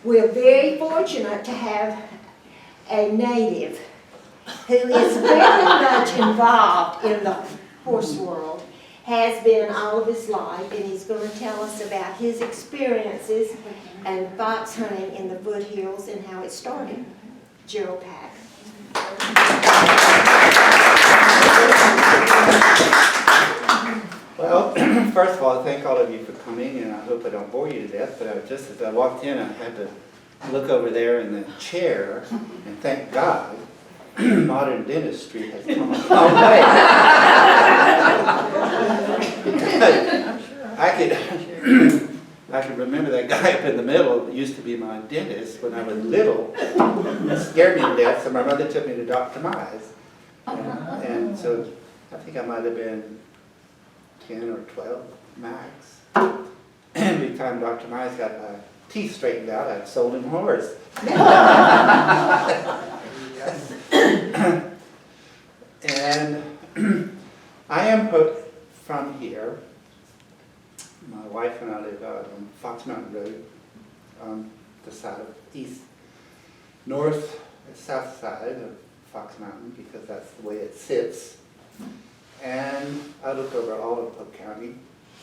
We're very fortunate to have a native who is very much involved in the horse world, has been all of his life, and he's going to tell us about his experiences and fox hunting in the foothills and how it started. Gerald Pack. Well, first of all, thank all of you for coming, and I hope I don't bore you to death, but just as I walked in, I had to look over there in the chair, and thank God, modern dentistry has come a long way. I could remember that guy up in the middle that used to be my dentist when I was little. It scared me to death, so my mother took me to Dr. Mize. And so I think I might have been 10 or 12 max. Every time Dr. Mize got my teeth straightened out, I sold him a horse. And I am from here. My wife and I live out on Fox Mountain Road, on the side of south side of Fox Mountain, because that's the way it sits. And I look over all of Polk County,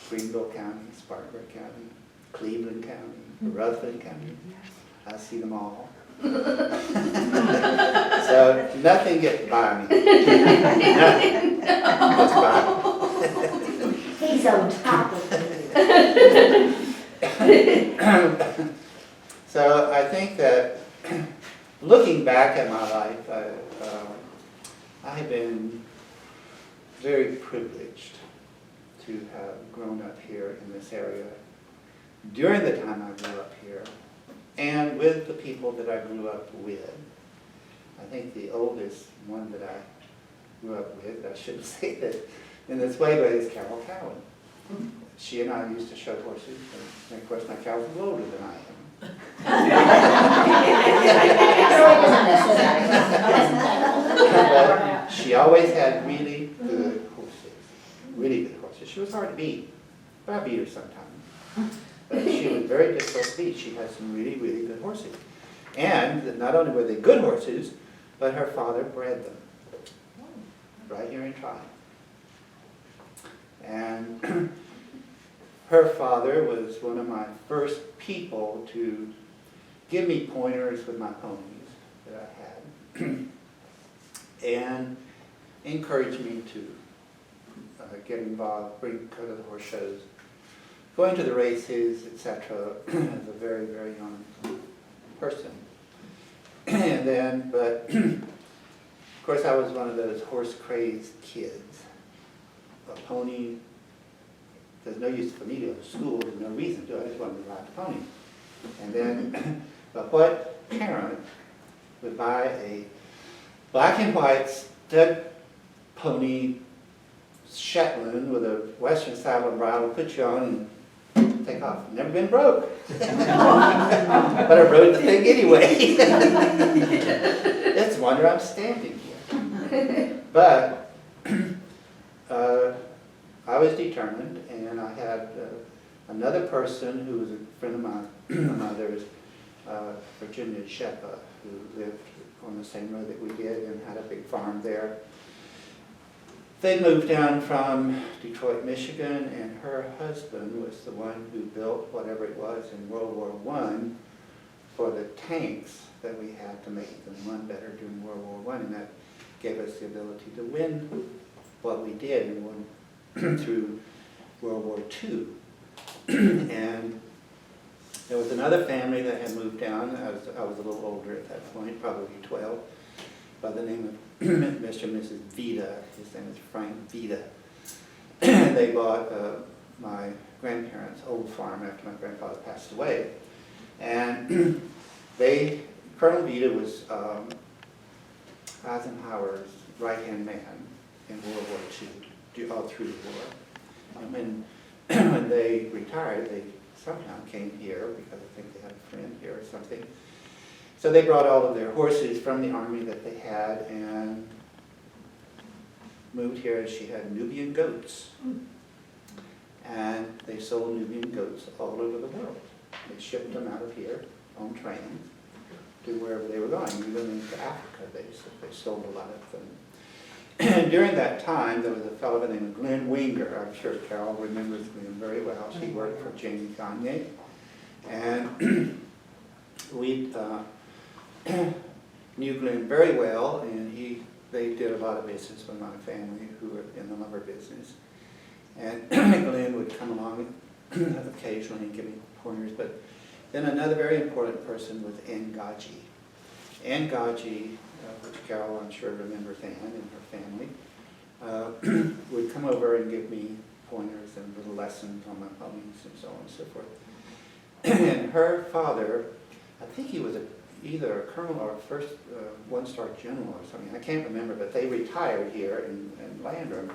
Greenville County, Spartanburg County, Cleveland County, Rutherford County. I see them all. So nothing gets by me. Nothing gets by me. He's on top of it. So I think that looking back at my life, I have been very privileged to have grown up here in this area during the time I grew up here and with the people that I grew up with. I think the oldest one that I grew up with, I shouldn't say that in this way, but is Carol Cowan. She and I used to show horses, and of course my cows are older than I am. But she always had really good horses, really good horses. She was hard to beat, but I beat her sometimes. But she was very difficult to beat. She had some really, really good horses. And not only were they good horses, but her father bred them right here in Tryon. And her father was one of my first people to give me pointers with my ponies that I had and encourage me to get involved, go to the horse shows, going to the races, etc. as a very, very young person. And then, but of course I was one of those horse-crazed kids. A pony, there's no use for me to go to school, there's no reason to, I just wanted to ride the pony. And then, but what parent would buy a black and white stud pony Shetland with a western saddle and bridle, put you on and take off? Never been broke. But I rode the thing anyway. It's a wonder I'm standing here. But I was determined, and I had another person who was a friend of my mother's, Virginia Sheppa, who lived on the same road that we did and had a big farm there. They moved down from Detroit, Michigan, and her husband was the one who built whatever it was in World War I for the tanks that we had to make them run better during World War I, and that gave us the ability to win what we did and won through World War II. And there was another family that had moved down. I was a little older at that point, probably 12, by the name of Mr. and Mrs. Vida. His name is Frank Vida. They bought my grandparents' old farm after my grandfather passed away. And Colonel Vida was Eisenhower's right-hand man in World War II, all through the war. And when they retired, they somehow came here because I think they had a friend here or something. So they brought all of their horses from the army that they had and moved here. She had Nubian goats. And they sold Nubian goats all over the world. They shipped them out of here on trains to wherever they were going, even into Africa. They sold a lot of them. And during that time, there was a fellow by the name of Glenn Winger. I'm sure Carol remembers Glenn very well. She worked for Jamie Gagne. And we knew Glenn very well, and they did a lot of business with my family who were in the lumber business. And Glenn would come along occasionally and give me pointers. But then another very important person was Ann Gaji. Ann Gaji, which Carol I'm sure remembers Ann and her family, would come over and give me pointers and little lessons on my ponies and so on and so forth. And her father, I think he was either a colonel or a first one-star general or something, I can't remember, but they retired here in Landrum.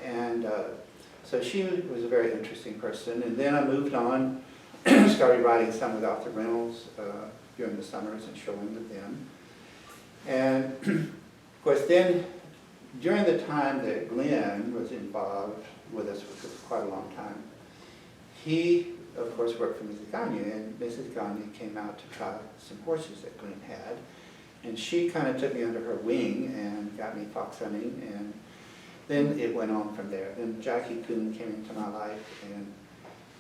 And so she was a very interesting person. And then I moved on, started riding some with Arthur Reynolds during the summers and showing with them. And of course then, during the time that Glenn was involved with us, which was quite a long time, he of course worked for Mrs. Gagne, and Mrs. Gagne came out to try some horses that Glenn had. And she kind of took me under her wing and got me fox hunting, and then it went on from there. Then Jackie Coon came into my life,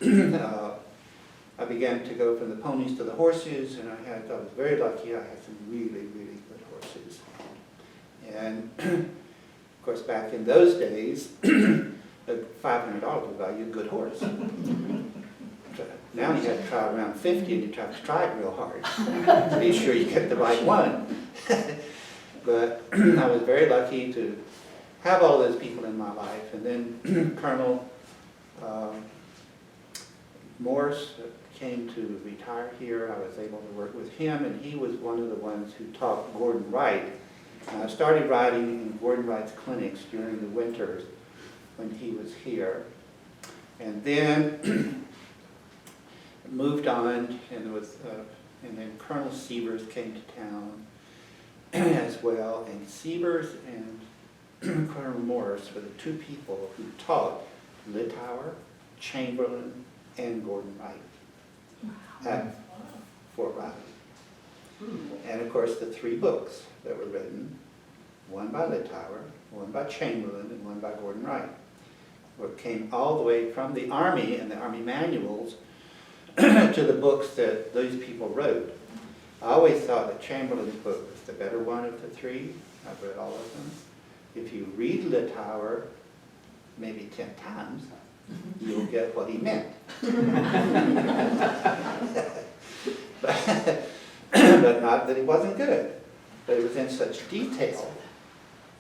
and I began to go from the ponies to the horses, and I was very lucky. I had some really, really good horses. And of course, back in those days, $500 would buy you a good horse. Now you have to try around 50, and you have to try it real hard to be sure you get the right one. But I was very lucky to have all those people in my life. And then Colonel Morse came to retire here. I was able to work with him, and he was one of the ones who taught Gordon Wright. I started riding in Gordon Wright's clinics during the winters when he was here. And then moved on, and then Colonel Sievers came to town as well. And Sievers and Colonel Morris were the two people who taught Littauer, Chamberlain, and Gordon Wright at Fort Riley. And of course the three books that were written, one by Littauer, one by Chamberlain, and one by Gordon Wright, came all the way from the Army and the Army manuals to the books that those people wrote. I always thought that Chamberlain's book was the better one of the three. I've read all of them. If you read Littauer maybe 10 times, you'll get what he meant. But not that it wasn't good. But it was in such detail,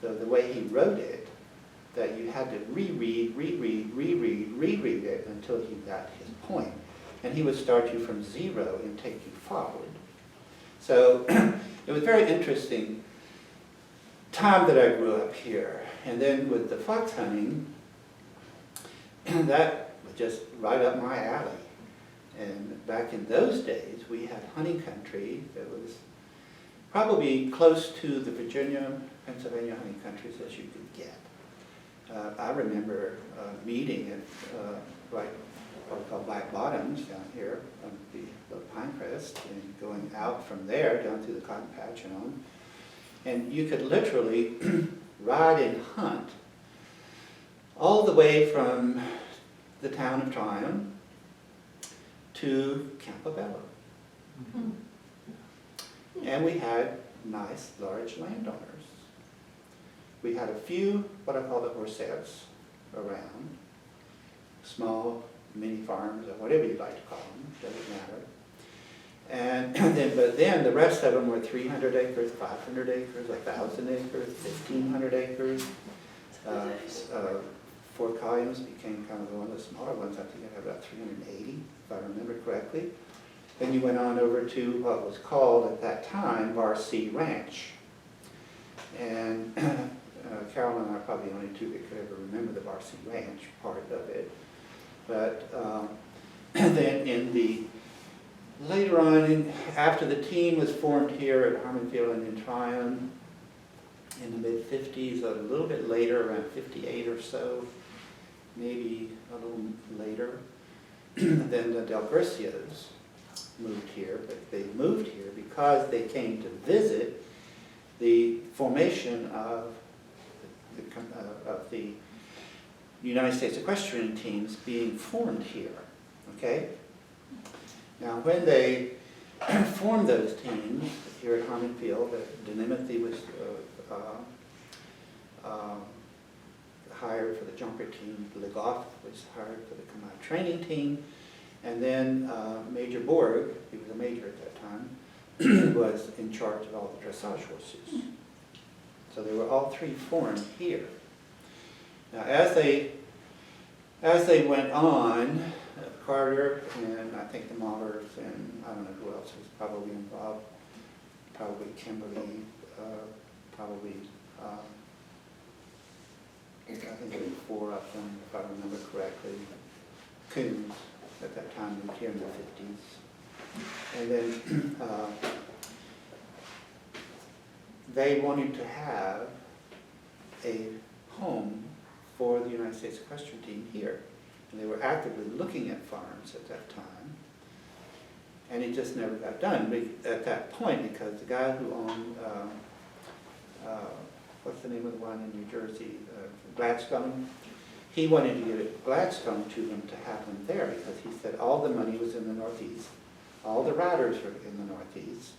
the way he wrote it, that you had to reread it until you got his point. And he would start you from zero and take you forward. So it was a very interesting time that I grew up here. And then with the fox hunting, that was just right up my alley. And back in those days, we had hunting country that was probably close to the Virginia, Pennsylvania hunting countries as you could get. I remember meeting at what we call Black Bottoms down here on the Pinecrest, and going out from there down through the cotton patch and on. And you could literally ride and hunt all the way from the town of Tryon to Campobello. Mm-hmm. And we had nice, large landowners. We had a few, what I call the horsettes around, small mini farms or whatever you'd like to call them, doesn't matter. And but then the rest of them were 300 acres, 500 acres, 1,000 acres, 1,500 acres. Fort Collins became kind of one of the smaller ones. I think I had about 380, if I remember correctly. Then you went on over to what was called at that time Bar C Ranch. And Carol and I are probably the only two that could ever remember the Bar C Ranch part of it. But then in the later on, after the team was formed here at Harmonfield and in Tryon in the mid-50s, a little bit later, around 58 or so, maybe a little later, then the Del Gricios moved here, but they moved here because they came to visit the formation of the United States equestrian teams being formed here, okay? Now, when they formed those teams here at Harmon Field, Denimothy was hired for the jumper team, Legoff was hired for the combined training team, and then Major Borg, he was a major at that time, was in charge of all the dressage horses. So they were all three formed here. Now, as they went on, Carter and I think the Mahlers and I don't know who else was probably involved, probably Kimberly, probably, I think there were 4 of them, if I remember correctly. Coons at that time moved here in the 50s. And then they wanted to have a home for the United States equestrian team here. And they were actively looking at farms at that time. And it just never got done at that point because the guy who owned, what's the name of the one in New Jersey, Gladstone, he wanted to give it Gladstone to them to have them there because he said all the money was in the Northeast. All the riders were in the Northeast.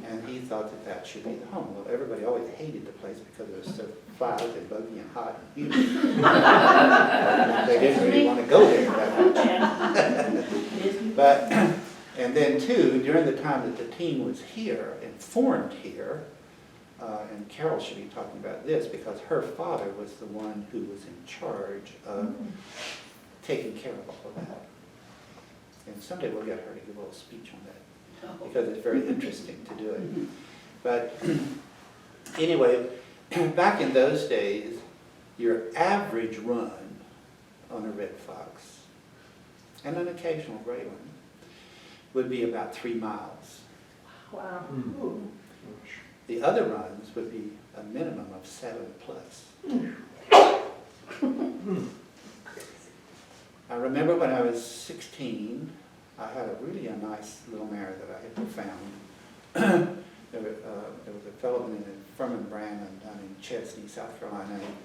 And he thought that that should be the home. Well, everybody always hated the place because it was so flat and buggy and hot and humid. They didn't really want to go there that much. But, and then too, during the time that the team was here and formed here, and Carol should be talking about this because her father was the one who was in charge of taking care of all of that. And someday we'll get her to give a little speech on that because it's very interesting to do it. But anyway, back in those days, your average run on a red fox, and an occasional gray one, would be about 3 miles. Wow. The other runs would be a minimum of 7 plus. I remember when I was 16, I had a really nice little mare that I had found. There was a fellow named Furman Brannon down in Chesney, South Carolina. And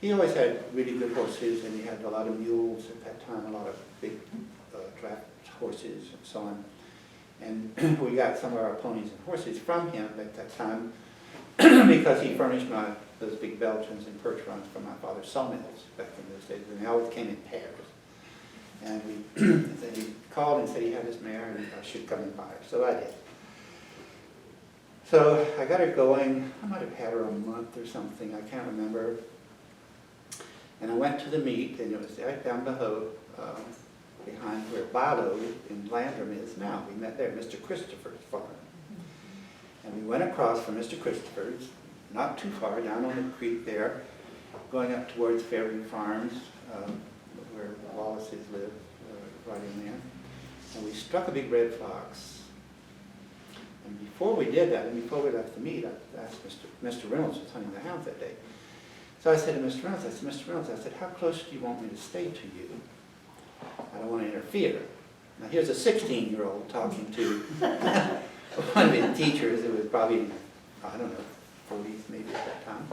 he always had really good horses, and he had a lot of mules at that time, a lot of big draft horses and so on. And we got some of our ponies and horses from him at that time because he furnished those big Belgians and perch runs from my father's sawmills back in those days, and they always came in pairs. And he called and said he had his mare and I should come and buy her, so I did. So I got her going. I might have had her a month or something, I can't remember. And I went to the meet, and it was right down below, behind where Bilo in Landrum is now. We met there, Mr. Christopher's farm. And we went across from Mr. Christopher's, not too far, down on the creek there, going up towards Fairview Farms, where Wallace's live, right in there. And we struck a big red fox. And before we did that, and before we left the meet, I asked Mr. Reynolds was hunting the hounds that day. So I said to Mr. Reynolds, I said, how close do you want me to stay to you? I don't want to interfere. Now here's a 16-year-old talking to one of his teachers who was probably, I don't know, 40s maybe at that time.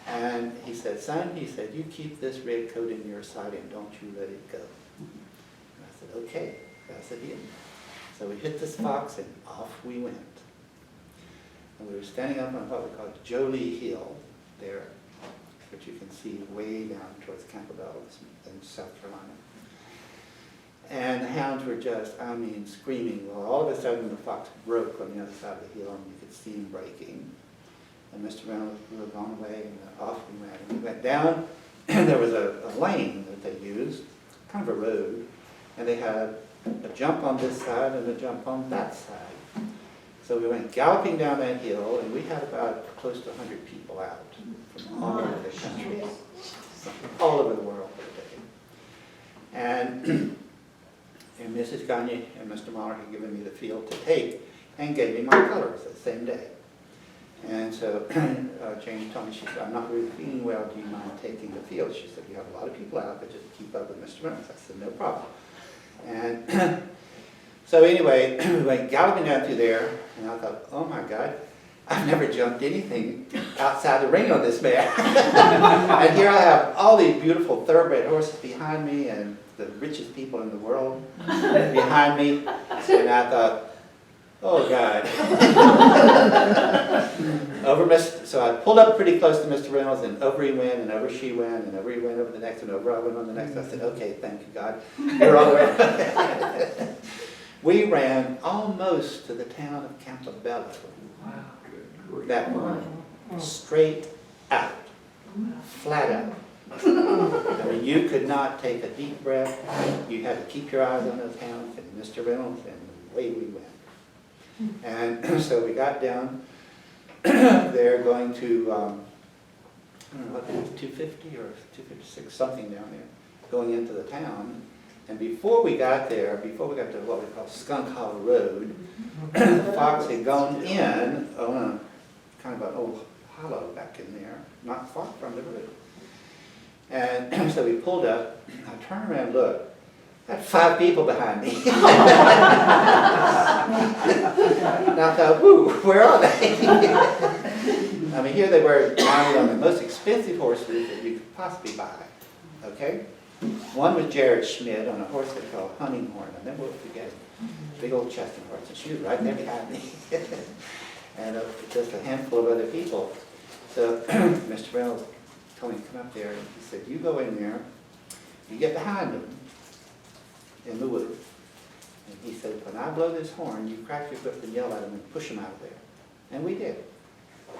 And he said, son, he said, you keep this red coat in your side and don't you let it go. And I said, okay, that's the deal. So we hit this fox and off we went. And we were standing up on what we called Jolie Hill there, which you can see way down towards Campbell in South Carolina. And the hounds were just, I mean, screaming. Well, all of a sudden the fox broke on the other side of the hill and you could see him breaking. And Mr. Reynolds was gone away and off we went. And we went down and there was a lane that they used, kind of a road, and they had a jump on this side and a jump on that side. So we went galloping down that hill and we had about close to 100 people out from all over the country, all over the world that day. And Mrs. Gagne and Mr. Mahler had given me the field to take and gave me my colors that same day. And so Jane told me, she said, I'm not really feeling well, do you mind taking the field? She said, you have a lot of people out, but just keep up with Mr. Reynolds. I said, no problem. And so So anyway, we went galloping down through there, and I thought, oh my God, I've never jumped anything outside the ring on this mare. And here I have all these beautiful thoroughbred horses behind me, and the richest people in the world behind me. And I thought, oh God. So I pulled up pretty close to Mr. Reynolds, and over he went, and over she went, and over he went over the next, and over I went on the next. I said, okay, thank you, God. We're all the way. We ran almost to the town of Campobello. That morning, straight out, flat out. I mean, you could not take a deep breath. You had to keep your eyes on those hounds and Mr. Reynolds, and away we went. And so we got down there going to, I don't know what it was, 250 or 256, something down there, going into the town. And before we got to what we call Skunk Hollow Road, the fox had gone in on a kind of an old hollow back in there, not far from the road. And so we pulled up, I turned around and looked, I had 5 people behind me. And I thought, whoo, where are they? I mean, here they were mounted on the most expensive horses that you could possibly buy, okay? One was Gerald Schmidt on a horse they called Hunting Horn, and then we'll forget it. Big old chestnut horse, and she was right there behind me. And just a handful of other people. So Mr. Reynolds told me to come up there, and he said, you go in there, you get behind them in the wood. And he said, when I blow this horn, you crack your whip and yell at them and push them out of there. And we did.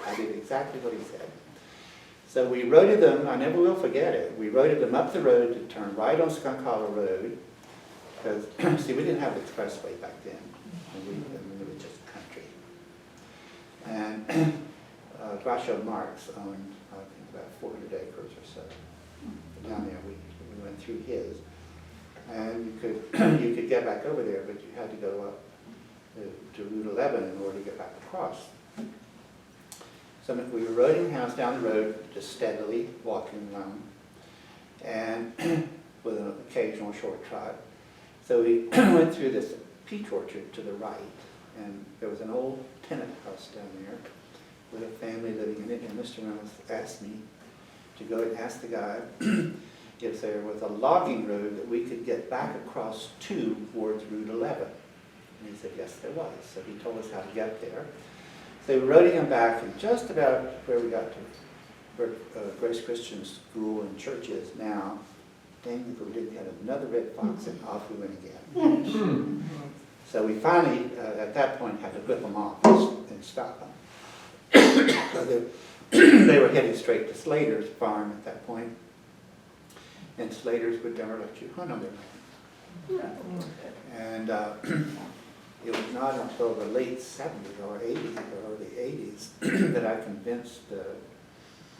I did exactly what he said. So we roded them, I never will forget it, we roded them up the road to turn right on Skunk Hollow Road, because, see, we didn't have the expressway back then, and it was just country. And Groucho Marx owned, I think, about 400 acres or so. Down there, we went through his. And you could get back over there, but you had to go up to Route 11 in order to get back across. So we were riding the house down the road, just steadily walking around, and with an occasional short trot. So we went through this peach orchard to the right, and there was an old tenant house down there with a family living in it, and Mr. Reynolds asked me to go and ask the guy if there was a logging road that we could get back across towards Route 11. And he said, yes, there was. So he told us how to get there. So we rode him back, and just about where we got to, where Grace Christian School and church is now, dang, we didn't get another red fox, and off we went again. So we finally, at that point, had to whip them off and stop them. So they were heading straight to Slater's farm at that point, and Slater's would never let you hunt on their land. And it was not until the late 70s or 80s or early 80s that I convinced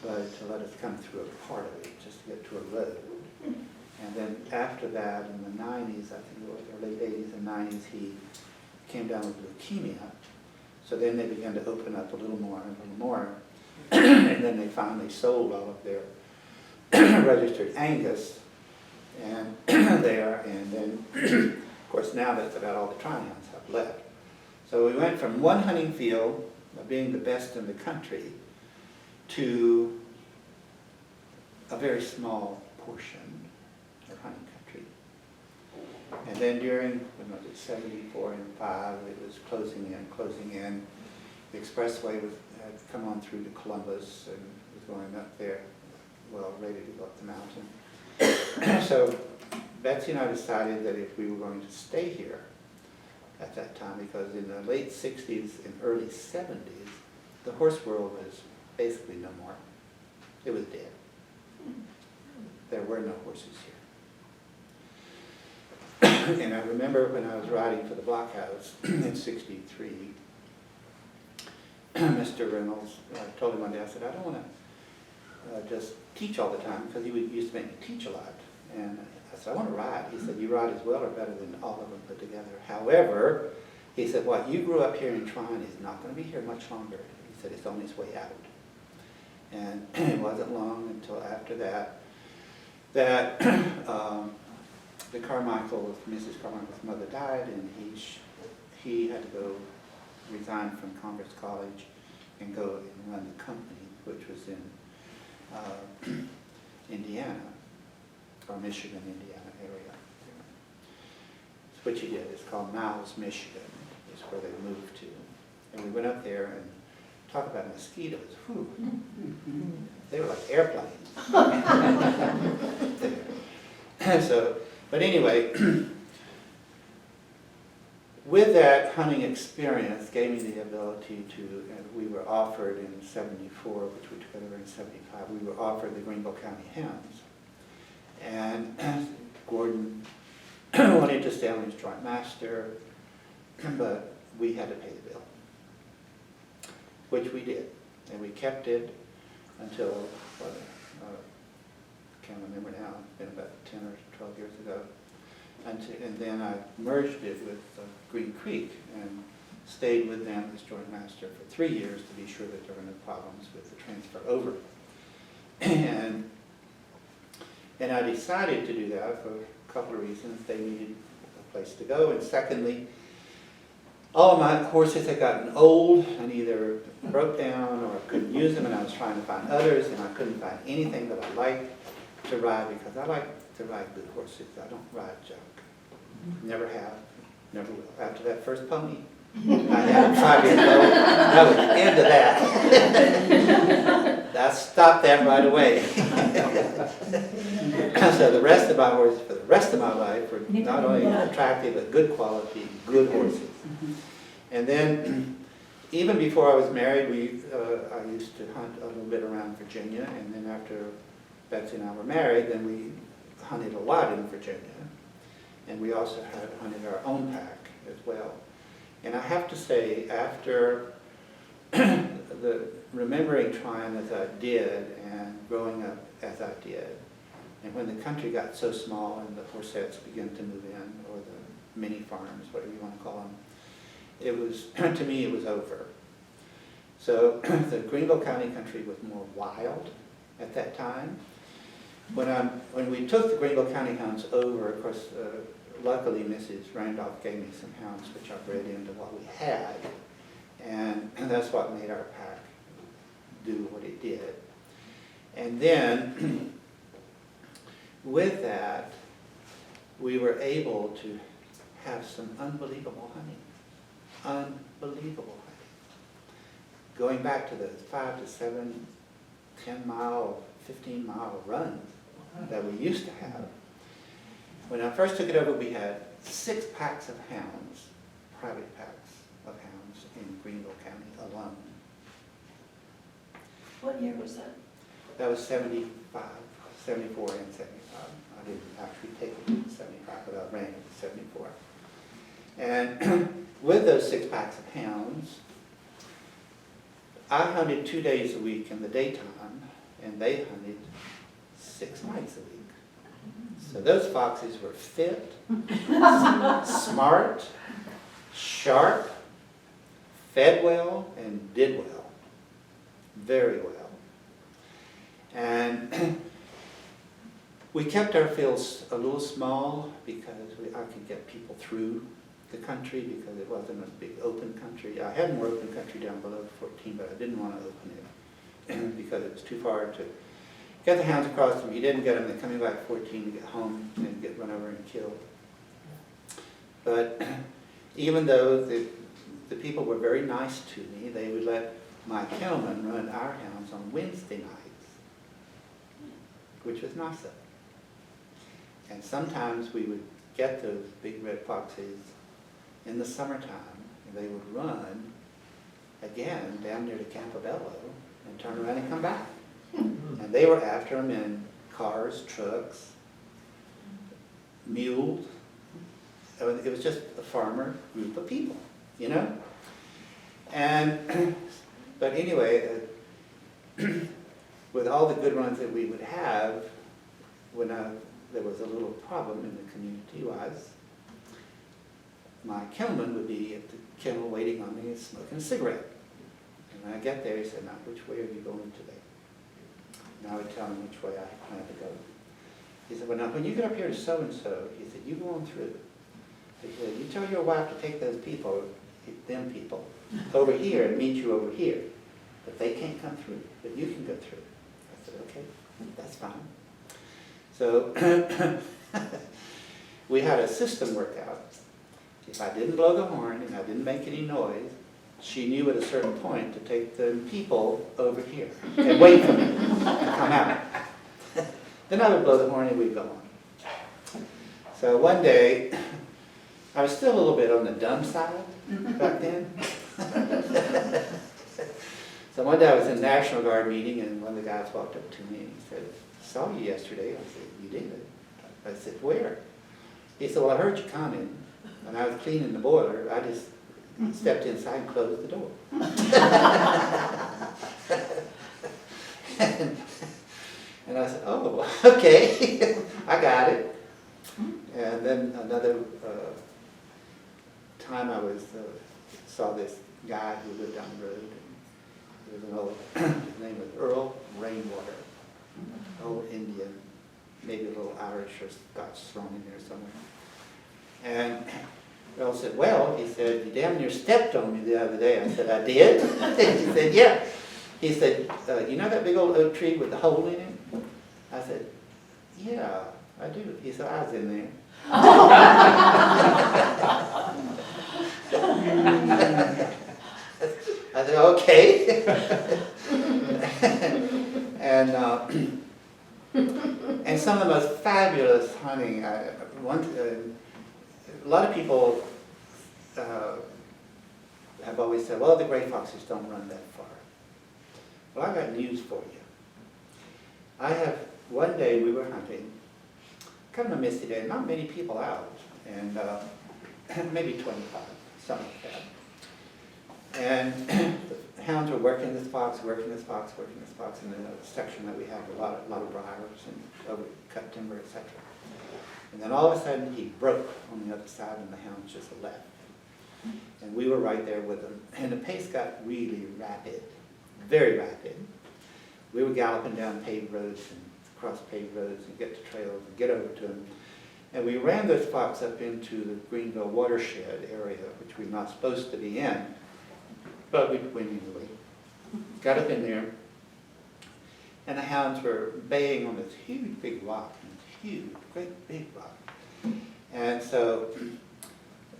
Bud to let us come through a part of it, just to get to a road. And then after that, in the 90s, I think it was, or late 80s and 90s, he came down with leukemia. So then they began to open up a little more and a little more. And then they finally sold all of their registered Angus and there, and then, of course, now that's about all the Tryons have left. So we went from one hunting field of being the best in the country to a very small portion of hunting country. And then during, when was it, 74 and 5, it was closing in. The expressway had come on through to Columbus and was going up there, well, ready to go up the mountain. So Betsy and I decided that if we were going to stay here at that time, because in the late 60s and early 70s, the horse world was basically no more. It was dead. There were no horses here. And I remember when I was riding for the blockhouse in 63, Mr. Reynolds, I told him one day, I said, I don't want to just teach all the time, because he used to make me teach a lot. And I said, I want to ride. He said, you ride as well or better than all of them put together. However, he said, what you grew up here in Tryon is not going to be here much longer. He said, it's on its way out. And it wasn't long until after that Mrs. Carmichael's mother died, and he had to go resign from Congress College and go and run the company, which was in Indiana, or Michigan, Indiana area. So what he did, it's called Niles, Michigan, is where they moved to. And we went up there and talked about mosquitoes. Whew. They were like airplanes. So, but anyway, with that hunting experience gave me the ability to, and we were offered in '74, which we took over in '75, we were offered the Greenville County hounds. And Gordon wanted to stay on as joint master, but we had to pay the bill, which we did. And we kept it until, I can't remember now, it's been about 10 or 12 years ago. And then I merged it with Green Creek and stayed with them as joint master for 3 years to be sure that there were no problems with the transfer over. And I decided to do that for a couple of reasons. They needed a place to go, and secondly, all of my horses had gotten old and either broke down or I couldn't use them, and I was trying to find others, and I couldn't find anything that I liked to ride, because I like to ride good horses. I don't ride junk. Never have, never will. After that first pony, I had at 5 years old, that was the end of that. I stopped that right away. So the rest of my horses for the rest of my life were not only attractive, but good quality, good horses. And then, even before I was married, I used to hunt a little bit around Virginia, and then after Betsy and I were married, then we hunted a lot in Virginia. And we also had hunted our own pack as well. And I have to say, after remembering Tryon as I did and growing up as I did, and when the country got so small and the horseheads began to move in, or the mini farms, whatever you want to call them, it was, to me, it was over. So the Greenville County country was more wild at that time. When we took the Greenville County hounds over, of course, luckily Mrs. Randolph gave me some hounds which I bred into what we had, and that's what made our pack do what it did. And then, with that, we were able to have some unbelievable hunting. Unbelievable hunting. Going back to the 5 to 7, 10-mile, 15-mile runs that we used to have. When I first took it over, we had 6 packs of hounds, private packs of hounds in Greenville County alone. What year was that? That was 75, 74 and 75. I didn't actually take it in 75, but I ran it in 74. And with those 6 packs of hounds, I hunted 2 days a week in the daytime, and they hunted 6 nights a week. So those foxes were fit, smart, sharp, fed well, and did well. Very well. And we kept our fields a little small because I could get people through the country because it wasn't a big open country. I had more open country down below 14, but I didn't want to open it because it was too far to get the hounds across them. You didn't get them, they're coming back 14 to get home and get run over and killed. But even though the people were very nice to me, they would let my kennelman run our hounds on Wednesday nights, which was nice of them. And sometimes we would get those big red foxes in the summertime, and they would run again down near to Campobello and turn around and come back. And they were after them in cars, trucks, mules. It was just a farmer group of people, you know? And, but anyway, with all the good runs that we would have, when there was a little problem in the community-wise, my kennelman would be at the kennel waiting on me and smoking a cigarette. And when I get there, he said, "Now, which way are you going today?" And I would tell him which way I planned to go. He said, well, now, when you get up here to so-and-so, he said, you go on through. He said, you tell your wife to take those people, them people, over here and meet you over here. But they can't come through, but you can go through. I said, okay, that's fine. So we had a system worked out. If I didn't blow the horn and I didn't make any noise, she knew at a certain point to take the people over here and wait for me to come out. Then I would blow the horn and we'd go on. So one day, I was still a little bit on the dumb side back then. So one day I was in a National Guard meeting and one of the guys walked up to me and he said, I saw you yesterday. I said, you did? I said, where? He said, well, I heard you coming. When I was cleaning the boiler, I just stepped inside and closed the door. And I said, oh, okay, I got it. And then another time I was saw this guy who lived down the road. And he was an old, his name was Earl Rainwater, old Indian, maybe a little Irish or Scotch thrown in there somewhere. And Earl said, well, he said, you damn near stepped on me the other day. I said, I did? He said, yeah. He said, you know that big old oak tree with the hole in it? I said, yeah, I do. He said, I was in there. I said, okay. And some of the most fabulous hunting, a lot of people have always said, well, the gray foxes don't run that far. Well, I got news for you. One day we were hunting, kind of a misty day, not many people out, and maybe 25, something like that. And the hounds were working this fox in the section that we have a lot of briars and cut timber, etc. And then all of a sudden he broke on the other side and the hounds just left. And we were right there with them. And the pace got really rapid, very rapid. We were galloping down paved roads and across paved roads and get to trails and get over to them. And we ran those fox up into the Greenville watershed area, which we're not supposed to be in. But we went anyway. Got up in there, and the hounds were baying on this huge big rock, huge, great big rock. And so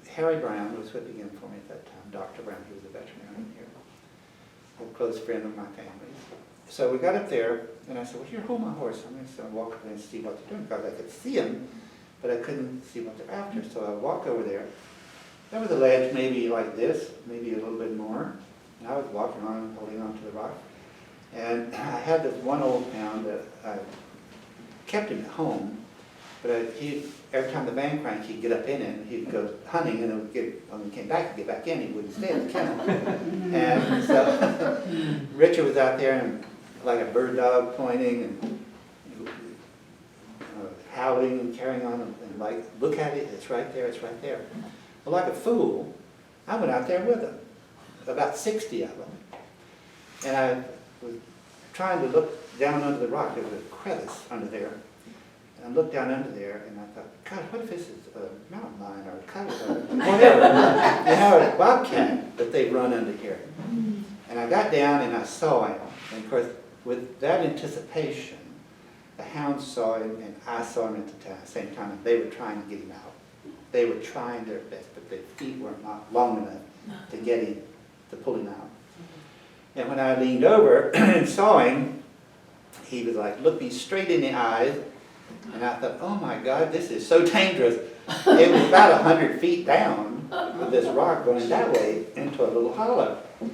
Harry Brown was whipping in for me at that time, Dr. Brown, he was a veterinarian here, a close friend of my family's. So we got up there, and I said, well, here, hold my horse. I'm just going to walk over and see what they're doing, because I could see them, but I couldn't see what they're after. So I walked over there. There was a ledge maybe like this, maybe a little bit more. And I was walking on, holding on to the rock. And I had this one old hound that I kept him at home, but every time the band cranked, he'd get up in it, and he'd go hunting, and when he came back, he'd get back in, he wouldn't stay in the kennel. And so Richard was out there, and like a bird dog pointing, and howling and carrying on, and like, look at it, it's right there, it's right there. Well, like a fool, I went out there with them, about 60 of them. And I was trying to look down under the rock. There was a crevice under there. And I looked down under there, and I thought, God, what if this is a mountain lion or a coyote or whatever? You know, a bobcat that they run under here. And I got down and I saw him. And of course, with that anticipation, the hounds saw him and I saw him at the same time. And they were trying to get him out. They were trying their best, but their feet were not long enough to get him, to pull him out. And when I leaned over and saw him, he was like, looked me straight in the eyes, and I thought, oh my God, this is so dangerous. It was about 100 feet down with this rock going that way into a little hollow. And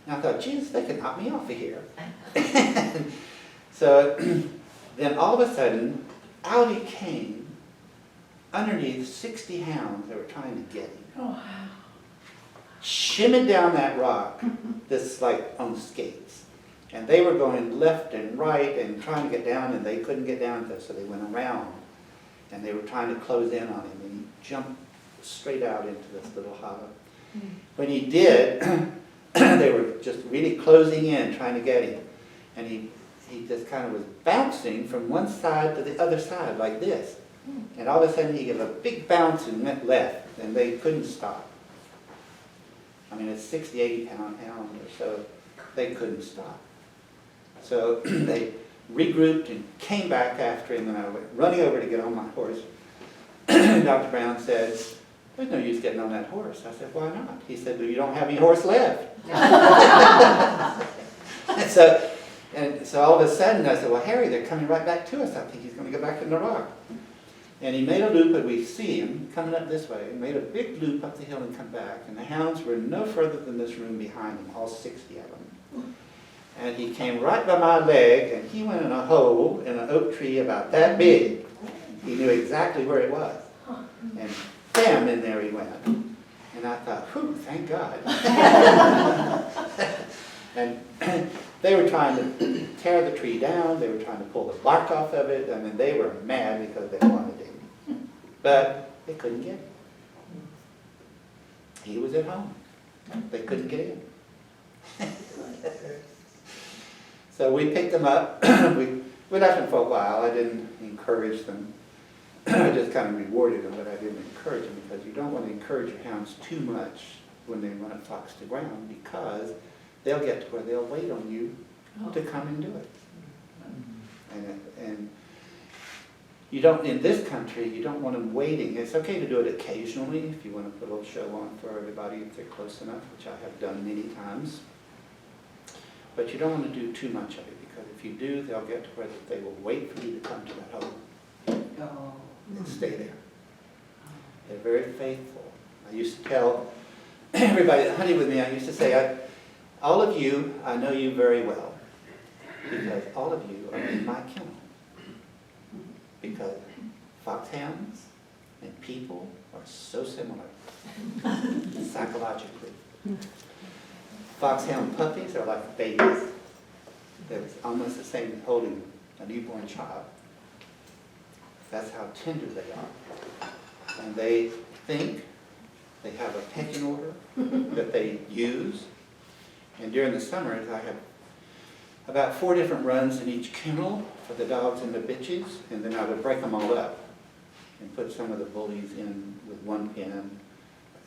I thought, Jesus, they could knock me off of here. So then all of a sudden, out he came, underneath 60 hounds that were trying to get him. Oh, wow. Shimmied down that rock, this like on skates. And they were going left and right and trying to get down, and they couldn't get down there, so they went around. And they were trying to close in on him, and he jumped straight out into this little hollow. When he did, they were just really closing in, trying to get him. And he just kind of was bouncing from one side to the other side like this. And all of a sudden he gave a big bounce and went left, and they couldn't stop. I mean, it's 60, 80 pound hound or so. They couldn't stop. So they regrouped and came back after him, and I went running over to get on my horse. Dr. Brown said, "There's no use getting on that horse." I said, "Why not?" He said, "Well, you don't have any horse left." And so all of a sudden I said, "Well, Harry, they're coming right back to us. I think he's going to go back in the rock." And he made a loop, and we see him coming up this way. He made a big loop up the hill and come back. And the hounds were no further than this room behind him, all 60 of them. And he came right by my leg, and he went in a hole in an oak tree about that big. He knew exactly where it was. And bam, in there he went. And I thought, whew, thank God. And they were trying to tear the tree down. They were trying to pull the bark off of it. I mean, they were mad because they wanted him. But they couldn't get him. He was at home. They couldn't get in. So we picked them up. we left them for a while. I didn't encourage them. I just kind of rewarded them, but I didn't encourage them, because you don't want to encourage your hounds too much when they run a fox to ground, because they'll get to where they'll wait on you to come and do it. And you don't, in this country, you don't want them waiting. It's okay to do it occasionally if you want to put a little show on for everybody if they're close enough, which I have done many times. But you don't want to do too much of it, because if you do, they'll get to where they will wait for you to come to that hole and stay there. They're very faithful. I used to tell everybody that hunted with me, I used to say, all of you, I know you very well, because all of you are in my kennel. Because foxhounds and people are so similar, psychologically. Foxhound puppies are like babies. It's almost the same as holding a newborn child. That's how tender they are. And they think, they have a pecking order that they use. And during the summers, I have about 4 different runs in each kennel for the dogs and the bitches, and then I would break them all up and put some of the bullies in with one pen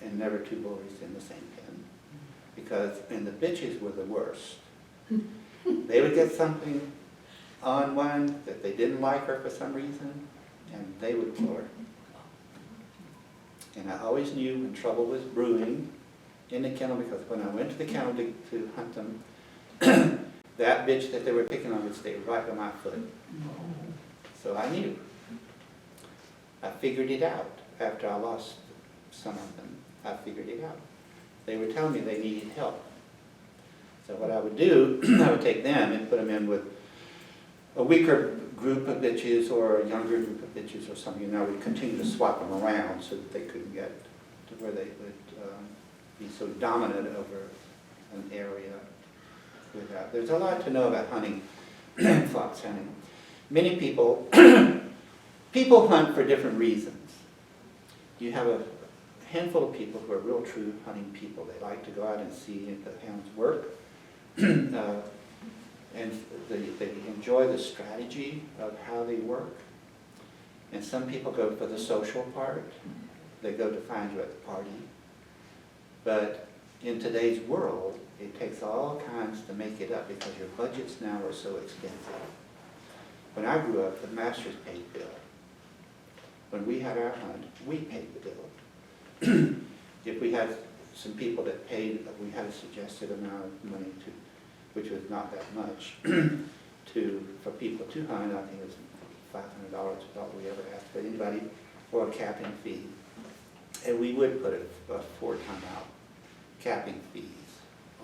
and never 2 bullies in the same pen. And the bitches were the worst. They would get something on one that they didn't like her for some reason, and they would kill her. And I always knew when trouble was brewing in the kennel, because when I went to the kennel to hunt them, that bitch that they were picking on would stay right by my foot. So I knew. I figured it out after I lost some of them. I figured it out. They were telling me they needed help. So what I would do, I would take them and put them in with a weaker group of bitches or a younger group of bitches or something, and I would continue to swap them around so that they couldn't get to where they would be so dominant over an area. There's a lot to know about hunting, fox hunting. Many people, people hunt for different reasons. You have a handful of people who are real true hunting people. They like to go out and see the hounds work. And they enjoy the strategy of how they work. And some people go for the social part. They go to find you at the party. But in today's world, it takes all kinds to make it up, because your budgets now are so expensive. When I grew up, the masters paid the bill. When we had our hunt, we paid the bill. If we had some people that paid, we had a suggested amount of money to, which was not that much, for people to hunt. I think it was $500 was all we ever asked for anybody, or a capping fee. And we would put a 4-time-out capping fees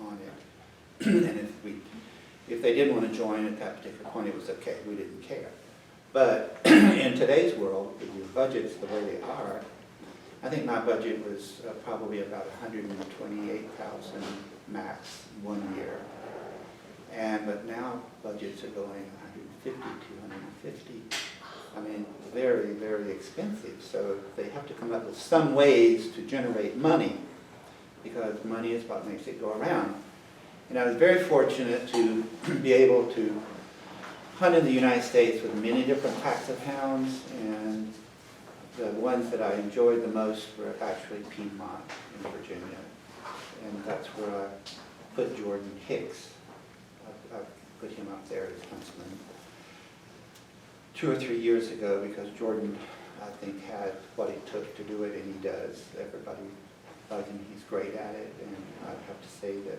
on it. And if they didn't want to join at that particular point, it was okay. We didn't care. But in today's world, with your budgets the way they are, I think my budget was probably about $128,000 max 1 year. But now budgets are going 150, 250. I mean, very, very expensive. So they have to come up with some ways to generate money, because money is what makes it go around. And I was very fortunate to be able to hunted the United States with many different types of hounds, and the ones that I enjoyed the most were actually Piedmont in Virginia. And that's where I put Jordan Hicks. I put him up there as huntsman 2 or 3 years ago because Jordan, I think, had what it took to do it, and he does. Everybody loves him. He's great at it, and I have to say that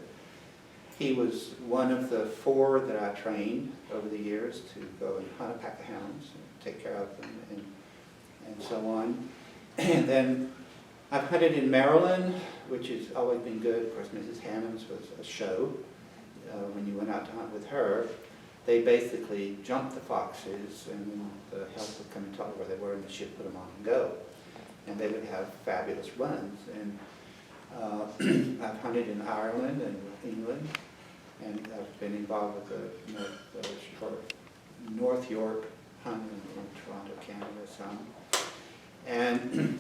he was one of the 4 that I trained over the years to go and hunt a pack of hounds and take care of them and so on. And then I've hunted in Maryland, which has always been good. Of course, Mrs. Hammond's was a show. When you went out to hunt with her, they basically jumped the foxes, and then the help would come and tell her where they were, and she'd put them on and go. And they would have fabulous runs. And I've hunted in Ireland and England, and I've been involved with the North York hunt in Toronto, Canada, some. And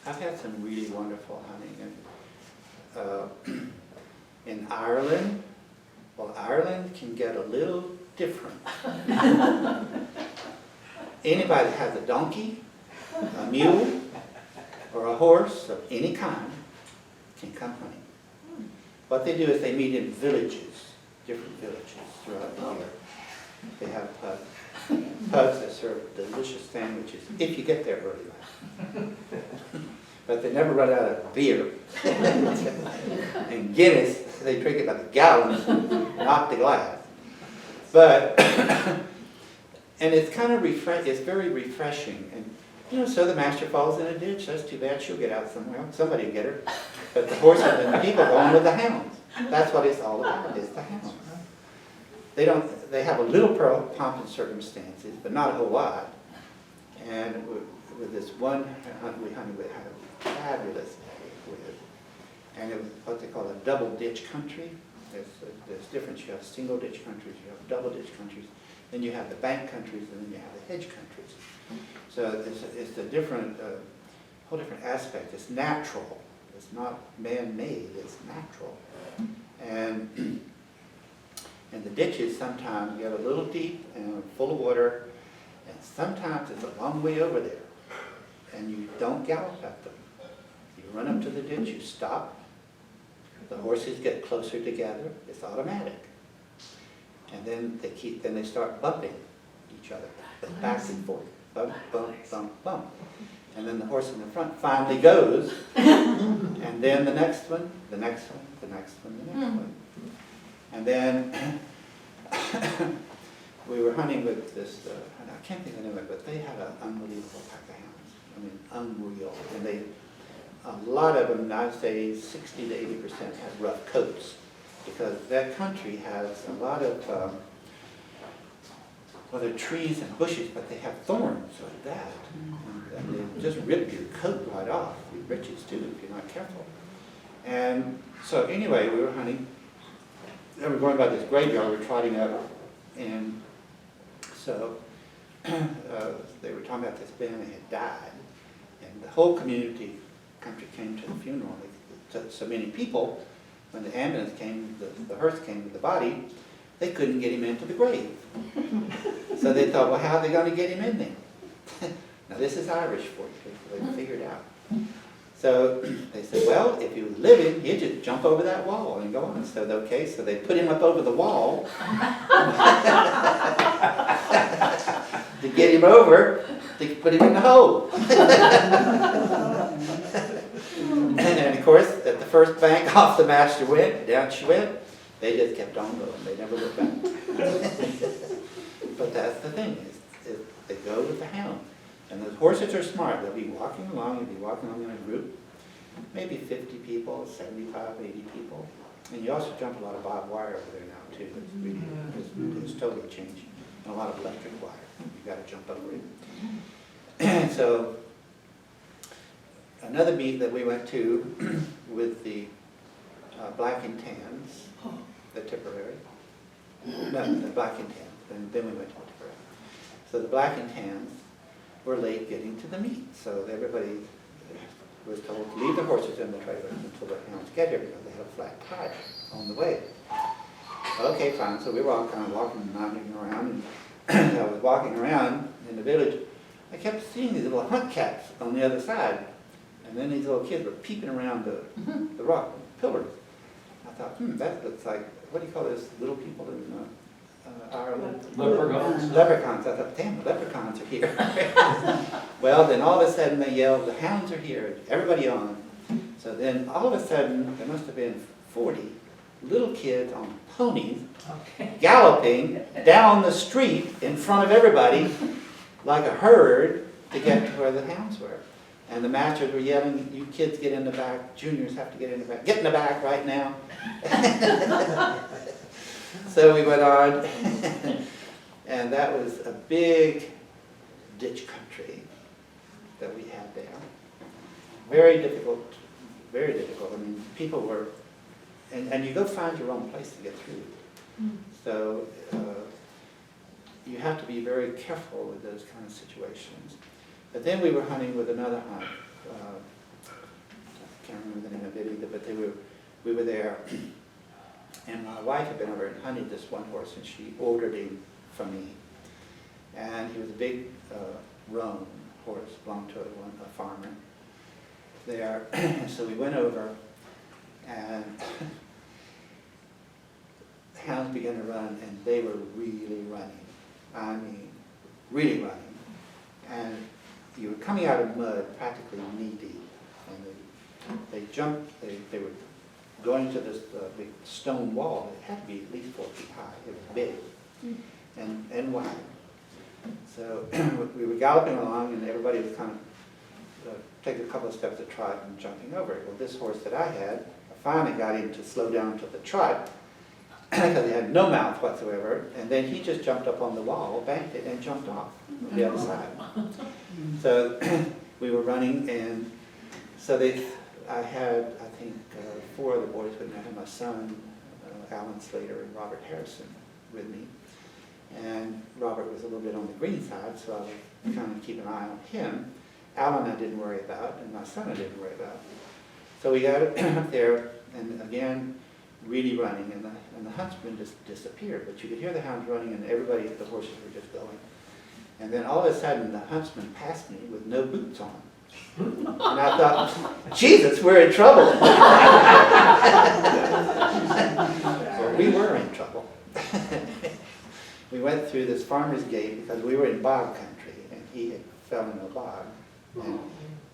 I've had some really wonderful hunting. And in Ireland, well, Ireland can get a little different. Anybody that has a donkey, a mule, or a horse of any kind can come hunting. What they do is they meet in villages, different villages throughout the year. They have pubs. Pubs that serve delicious sandwiches, if you get there early. But they never run out of beer. And Guinness, they drink it by the gallons, not the glass. But, and it's kind of it's very refreshing. And, you know, so the master falls in a ditch. That's too bad. She'll get out somewhere. Somebody will get her. But the horses and the people go on with the hounds. That's what it's all about, is the hounds. They have a little pomp and circumstances, but not a whole lot. And with this one hunt we hunted with, had a fabulous day with it. And it was what they call a double ditch country. There's different. You have single ditch countries, you have double ditch countries, then you have the bank countries, and then you have the hedge countries. So it's a different, whole different aspect. It's natural. It's not man-made. It's natural. And the ditches sometimes get a little deep and full of water, and sometimes it's a long way over there, and you don't gallop at them. You run up to the ditch, you stop, the horses get closer together, it's automatic. And then they start bumping each other, back and forth, bump, bump, bump, bump. And then the horse in the front finally goes, and then the next one, the next one, the next one, the next one. And then we were hunting with this, I can't think of the name of it, but they had an unbelievable pack of hounds. I mean, unreal. And a lot of them, I'd say 60 to 80% had rough coats, because that country has a lot of, well, they're trees and bushes, but they have thorns like that. And they just rip your coat right off, your breeches too, if you're not careful. And so anyway, we were hunting. They were going by this graveyard, we were trotting up, and so they were talking about this man that had died, and the whole country came to the funeral. So many people, when the ambulance came, the hearse came with the body, they couldn't get him into the grave. So they thought, well, how are they going to get him in there? Now this is Irish for you, they figured out. So they said, well, if he was living, he'd just jump over that wall and go on. So okay, so they put him up over the wall to get him over, to put him in the hole. And of course, at the first bank off the master went, down she went, they just kept on going. They never looked back. But that's the thing, is they go with the hound. And the horses are smart. They'll be walking along, you'll be walking along in a group, maybe 50 people, 75, 80 people. And you also jump a lot of barbed wire over there now too. It's really, it's totally changed. And a lot of electric wire. You've got to jump over it. And so, another meet that we went to with the black and tans, the Tipperary. No, the black and tans. And then we went to the Tipperary. So the black and tans were late getting to the meet, so everybody was told to leave the horses in the trailers until the hounds get here because they had a flat tire on the way. Okay, fine. So we were all kind of walking, wandering around, and as I was walking around in the village, I kept seeing these little hunt cats on the other side. And then these little kids were peeping around the rock pillars. I thought, that looks like, what do you call those little people in Ireland? Leprechauns. Leprechauns. I thought, damn, the leprechauns are here. Well, then all of a sudden they yelled, the hounds are here, everybody on. So then all of a sudden, there must have been 40 little kids on ponies galloping down the street in front of everybody like a herd to get to where the hounds were. And the masters were yelling, you kids get in the back, juniors have to get in the back, get in the back right now. So we went on, and that was a big ditch country that we had there. Very difficult, very difficult. I mean, people were, and you go find your own place to get through. So you have to be very careful with those kind of situations. But then we were hunting with another hunt. I can't remember the name of it either, but we were there. And my wife had been over and hunted this one horse, and she ordered him from me. And he was a big roan horse, belonged to a farmer there. So we went over, and the hounds began to run, and they were really running. I mean, really running. And you were coming out of mud practically knee-deep. And they jumped, they were going to this big stone wall. It had to be at least 4 feet high. It was big and wide. So we were galloping along, and everybody was kind of taking a couple of steps at trot and jumping over it. Well, this horse that I had, I finally got him to slow down to the trot because he had no mouth whatsoever. And then he just jumped up on the wall, banked it, and jumped off on the other side. So we were running, and so I had, I think, 4 of the boys with me. I had my son, Alan Slater, and Robert Harrison with me. And Robert was a little bit on the green side, so I was kind of keep an eye on him. Alan I didn't worry about, and my son I didn't worry about. So we got up there, and again, really running, and the huntsman just disappeared. But you could hear the hounds running, and everybody, the horses were just going. And then all of a sudden, the huntsman passed me with no boots on. And I thought, Jesus, we're in trouble. Well, we were in trouble. We went through this farmer's gate because we were in bog country, and he had fell in a bog. And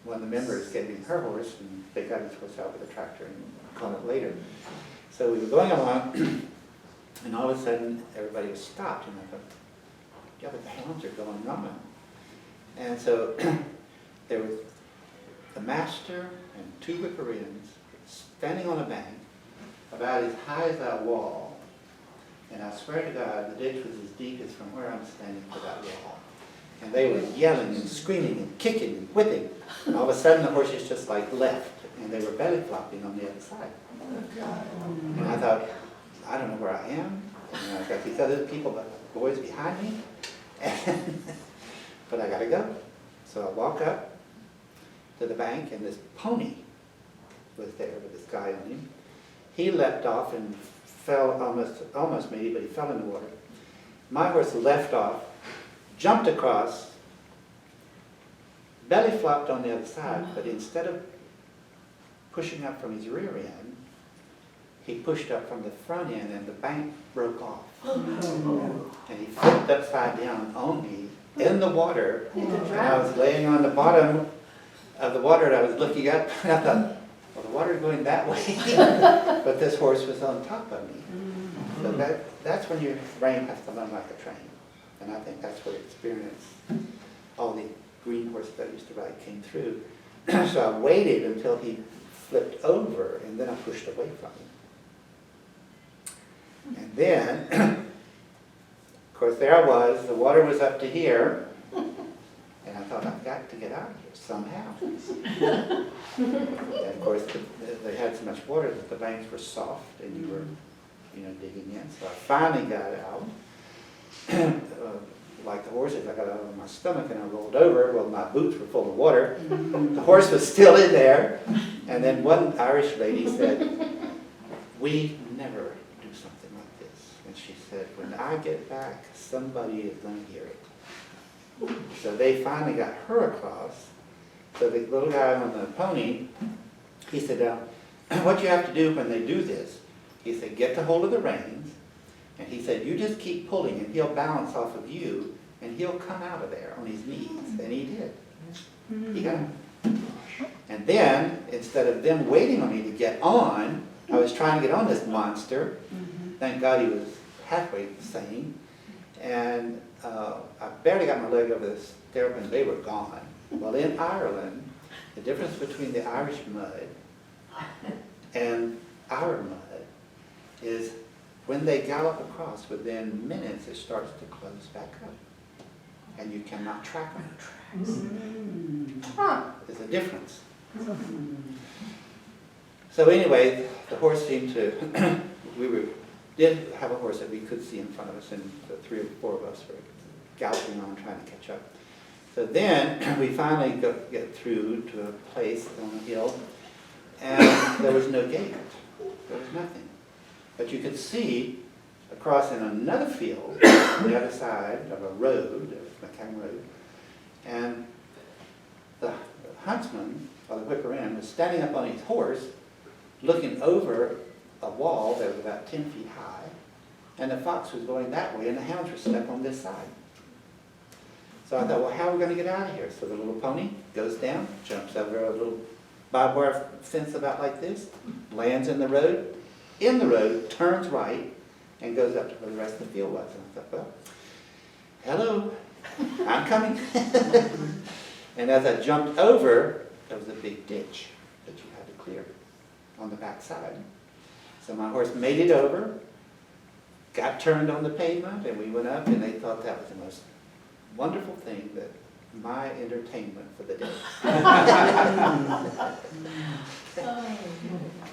one of the members gave him her horse, and they got his horse out with a tractor and caught it later. So we were going along, and all of a sudden, everybody was stopped, and I thought, yeah, but the hounds are going on. And so there was the master and 2 whippoorwills standing on a bank about as high as that wall. And I swear to God, the ditch was as deep as from where I'm standing to that wall. And they were yelling and screaming and kicking and whipping. And all of a sudden, the horses just like left, and they were belly flopping on the other side. And I thought, I don't know where I am. And I've got these other people, boys behind me. But I gotta go. So I walk up to the bank, and this pony was there with this guy on him. He leapt off and fell, almost made it, but he fell in the water. My horse left off, jumped across, belly flopped on the other side, but instead of pushing up from his rear end, he pushed up from the front end, and the bank broke off. And he flipped upside down on me in the water, and I was laying on the bottom of the water, and I was looking up, and I thought, well, the water's going that way, but this horse was on top of me. So that's when your brain has to run like a train, and I think that's where experience, all the green horses I used to ride came through. So I waited until he flipped over, and then I pushed away from him. And then, of course, there I was, the water was up to here, and I thought, I've got to get out of here somehow. And of course, they had so much water that the banks were soft, and you were, digging in. So I finally got out. Like the horses, I got out on my stomach, and I rolled over. Well, my boots were full of water. The horse was still in there. And then one Irish lady said, we never do something like this. said, when I get back, somebody is going to hear it. So they finally got her across. So the little guy on the pony, he said, what you have to do when they do this, he said, get the hold of the reins, and he said, you just keep pulling, and he'll bounce off of you, and he'll come out of there on his knees. And he did. He got him. And then, instead of them waiting on me to get on, I was trying to get on this monster. Thank God he was halfway sane. And I barely got my leg over the stirrup and they were gone. Well, in Ireland, the difference between the Irish mud and our mud is when they gallop across, within minutes it starts to close back up. And you cannot track them. There's a difference. So anyway, the horse seemed to, did have a horse that we could see in front of us, and the 3 or 4 of us were galloping on trying to catch up. So then we finally get through to a place on a hill, and there was no gate. There was nothing. But you could see across in another field, on the other side of a road, McCann Road, and the huntsman, or the whipper-in, was standing up on his horse, looking over a wall that was about 10 feet high, and the fox was going that way, and the hounds were stuck on this side. So I thought, well, how are we going to get out of here? So the little pony goes down, jumps over a little barbed wire fence about like this, lands in the road, turns right, and goes up to where the rest of the field was. And I thought, well, hello, I'm coming. And as I jumped over, there was a big ditch that you had to clear on the back side. So my horse made it over, got turned on the pavement, and we went up, and they thought that was the most wonderful thing, that my entertainment for the day.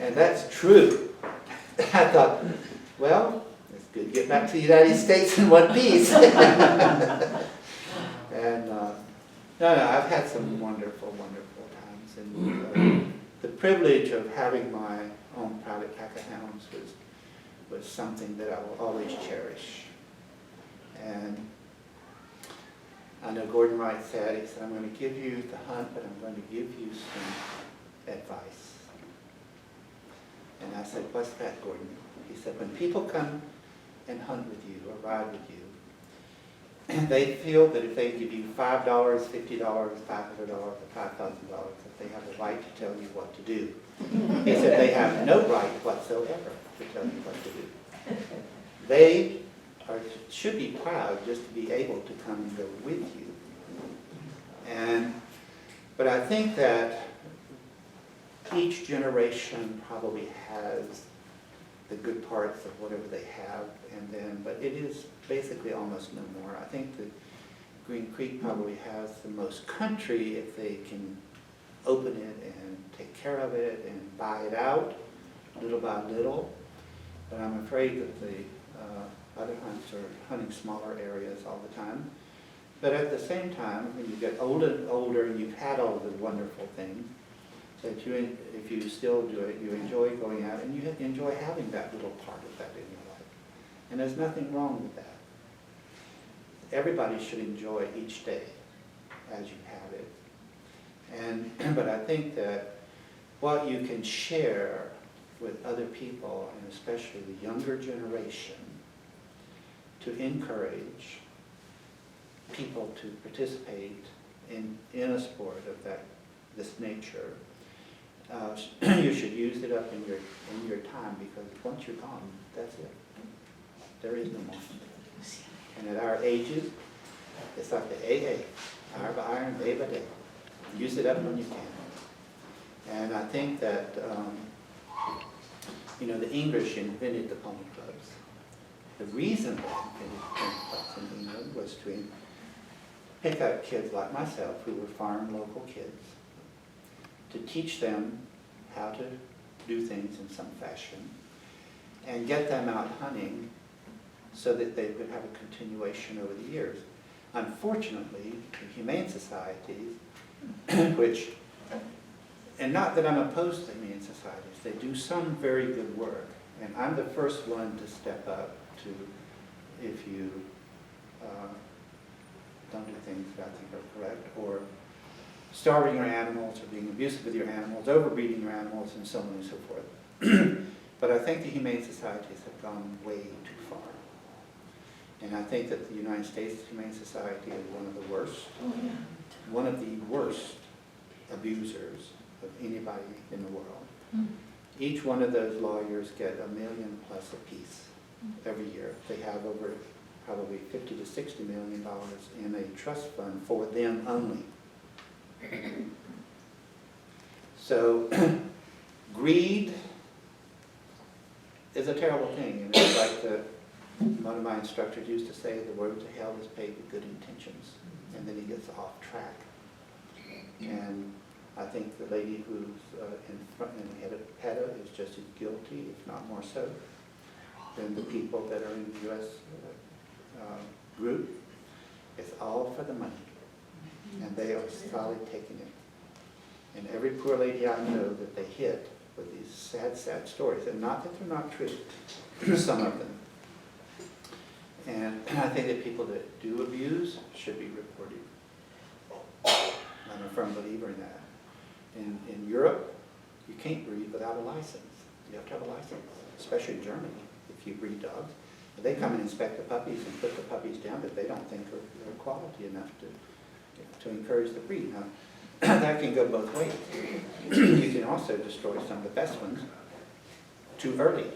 And that's true. I thought, well, it's good to get back to the United States in one piece. And no, I've had some wonderful, wonderful times. And the privilege of having my own private pack of hounds was something that I will always cherish. And I know Gordon Wright said, he said, I'm going to give you the hunt, but I'm going to give you some advice. And I said, what's that, Gordon? He said, when people come and hunt with you or ride with you, they feel that if they give you $5, $50, $500, or $5,000, that they have a right to tell you what to do. He said they have no right whatsoever to tell you what to do. They should be proud just to be able to come and go with you. But I think that each generation probably has the good parts of whatever they have, but it is basically almost no more. I think that Green Creek probably has the most country if they can open it and take care of it and buy it out little by little. But I'm afraid that the other hunts are hunting smaller areas all the time. But at the same time, when you get older and older and you've had all of the wonderful things, that if you still do it, you enjoy going out and you enjoy having that little part of that in your life. And there's nothing wrong with that. Everybody should enjoy each day as you have it. But I think that what you can share with other people, and especially the younger generation, to encourage people to participate in a sport of this nature, you should use it up in your time, because once you're gone, that's it. There is no more. And at our ages, it's like the AA, hour by iron, day by day. Use it up when you can. And I think that the English invented the pony clubs. The reason they invented pony clubs in England was to pick up kids like myself, who were farm local kids, to teach them how to do things in some fashion, and get them out hunting so that they would have a continuation over the years. Unfortunately, the humane societies, and not that I'm opposed to humane societies, they do some very good work, and I'm the first one to step up to if you don't do things that I think are correct, or starving your animals, or being abusive with your animals, overbreeding your animals, and so on and so forth. But I think the humane societies have gone way too far. And I think that the United States Humane Society is one of the worst abusers of anybody in the world. Each one of those lawyers get $1 million plus apiece every year. They have over probably $50 to $60 million in a trust fund for them only. So greed is a terrible thing, and it's like one of my instructors used to say, the road to hell is paved with good intentions, and then he gets off track. And I think the lady who's in front and head of PETA is just as guilty, if not more so, than the people that are in the U.S. Group. It's all for the money, and they are solid taking it. And every poor lady I know that they hit with these sad, sad stories, and not that they're not true, some of them. And I think that people that do abuse should be reported. I'm a firm believer in that. In Europe, you can't breed without a license. You have to have a license, especially in Germany, if you breed dogs. They come and inspect the puppies and put the puppies down that they don't think are quality enough to encourage the breed. Now, that can go both ways. You can also destroy some of the best ones too early.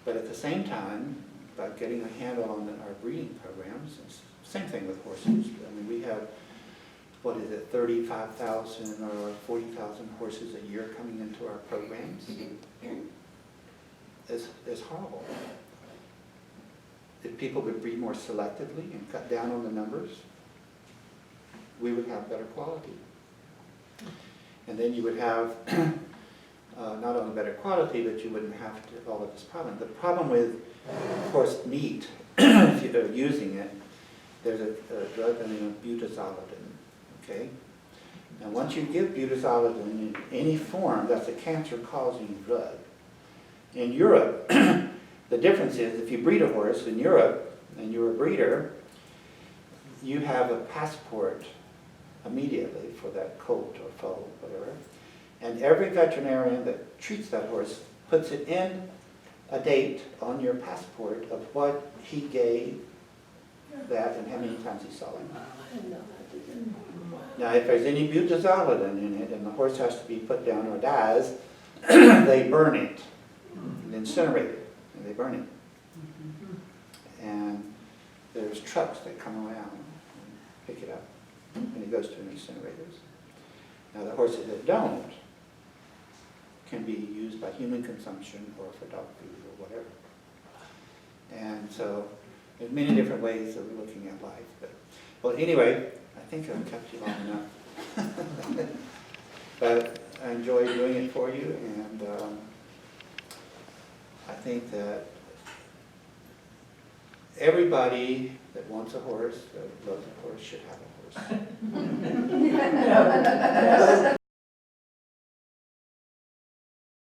But at the same time, by getting a handle on our breeding programs, it's the same thing with horses. I mean, we have, 35,000 or 40,000 horses a year coming into our programs. It's horrible. If people would breed more selectively and cut down on the numbers, we would have better quality. And then you would have not only better quality, but you wouldn't have to all of this problem. The problem with horse meat, if you're using it, there's a drug named butazolidine, okay? Now once you give butazolidine in any form, that's a cancer-causing drug. In Europe, the difference is if you breed a horse in Europe, and you're a breeder, you have a passport immediately for that colt or foal, whatever. And every veterinarian that treats that horse puts it in a date on your passport of what he gave that and how many times he saw him. Now if there's any butazolidine in it and the horse has to be put down or dies, they burn it and incinerate it, and they burn it. And there's trucks that come around and pick it up, and it goes to incinerators. Now the horses that don't can be used by human consumption or for dog food or whatever. And so there's many different ways of looking at life. But, well, anyway, I think I've kept you long enough. But I enjoy doing it for you, and I think that everybody that wants a horse, that loves a horse, should have a horse.